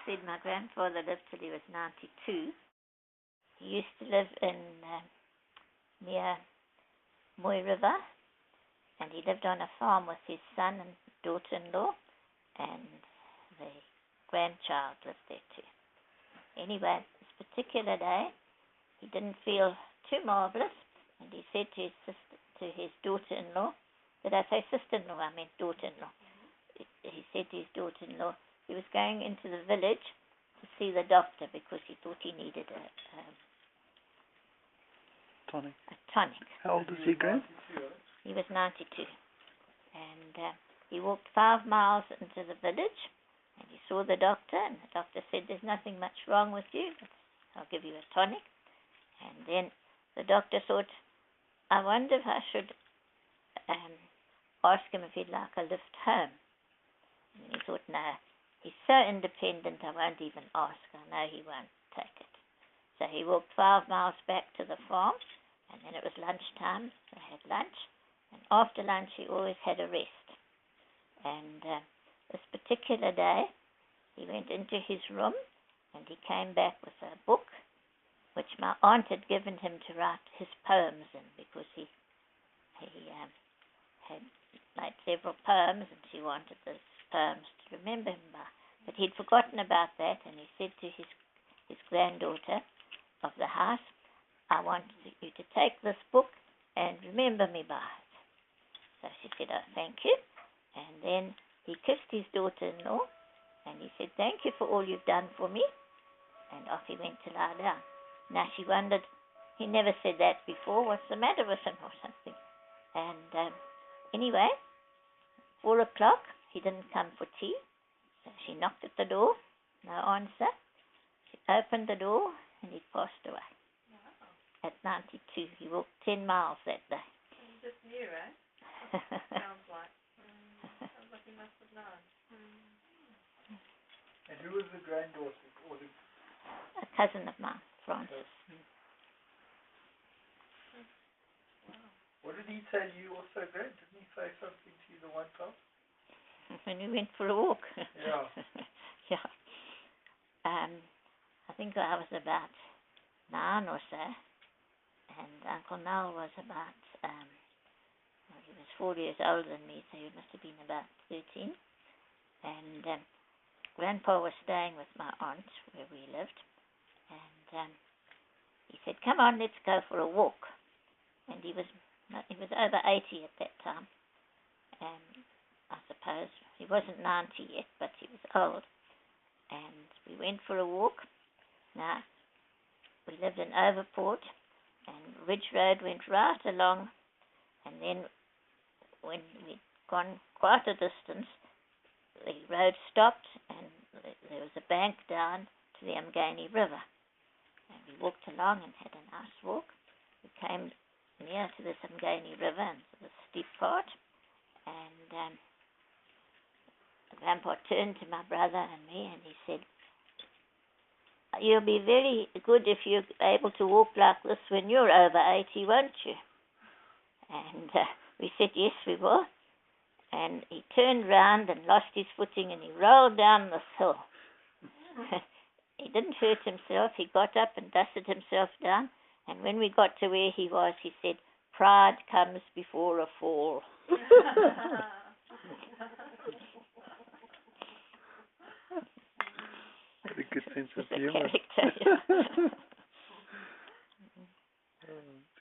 said, my grandfather lived till he was 92. He used to live in near Moy River, and he lived on a farm with his son and daughter-in-law, and the grandchild lived there too. Anyway, this particular day, he didn't feel too marvelous, and he said to his daughter-in-law, did I say sister-in-law? I meant daughter-in-law. He said to his daughter-in-law, he was going into the village to see the doctor because he thought he needed a tonic. How old is he, Gran? He was 92. And he walked 5 miles into the village, and he saw the doctor, and the doctor said, there's nothing much wrong with you, but I'll give you a tonic. And then the doctor thought, I wonder if I should ask him if he'd like a lift home. And he thought, no, he's so independent, I won't even ask. I know he won't take it. So he walked 5 miles back to the farm, and then it was lunchtime. They had lunch, and after lunch he always had a rest. And this particular day, he went into his room, and he came back with a book, which my aunt had given him to write his poems in, because he had made several poems, and she wanted those poems to remember him by. But he'd forgotten about that, and he said to his granddaughter of the house, I want you to take this book and remember me by it. So she said, oh, thank you. And then he kissed his daughter-in-law, and he said, thank you for all you've done for me. And off he went to lie down. Now she wondered, he never said that before, what's the matter with him or something. And anyway, 4 o'clock, he didn't come for tea. So she knocked at the door, no answer. She opened the door, and he passed away. Wow. At 92. He walked 10 miles that day. He just knew, eh? Sounds like. Sounds like he must have known. And who was the granddaughter? Or the... A cousin of mine, Francis. What did he tell you also, Grant? Didn't he say something to you the one time? When we went for a walk. Yeah. Yeah. I think I was about 9 or so, and Uncle Noel was about, he was 4 years older than me, so he must have been about 13. And Grandpa was staying with my aunt where we lived, and he said, come on, let's go for a walk. And he was over 80 at that time, and I suppose he wasn't 90 yet, but he was old. And we went for a walk. Now, we lived in Overport, and Ridge Road went right along, and then when we'd gone quite a distance, the road stopped, and there was a bank down to the Umgani River. And we walked along and had a nice walk. We came near to the Umgani River and to the steep part, and Grandpa turned to my brother and me, and he said, you'll be very good if you're able to walk like this when you're over 80, won't you? And we said, yes, we will. And he turned round and lost his footing, and he rolled down this hill. He didn't hurt himself. He got up and dusted himself down, and when we got to where he was, he said, pride comes before a fall. What a good sense of He's a humor. character, yeah.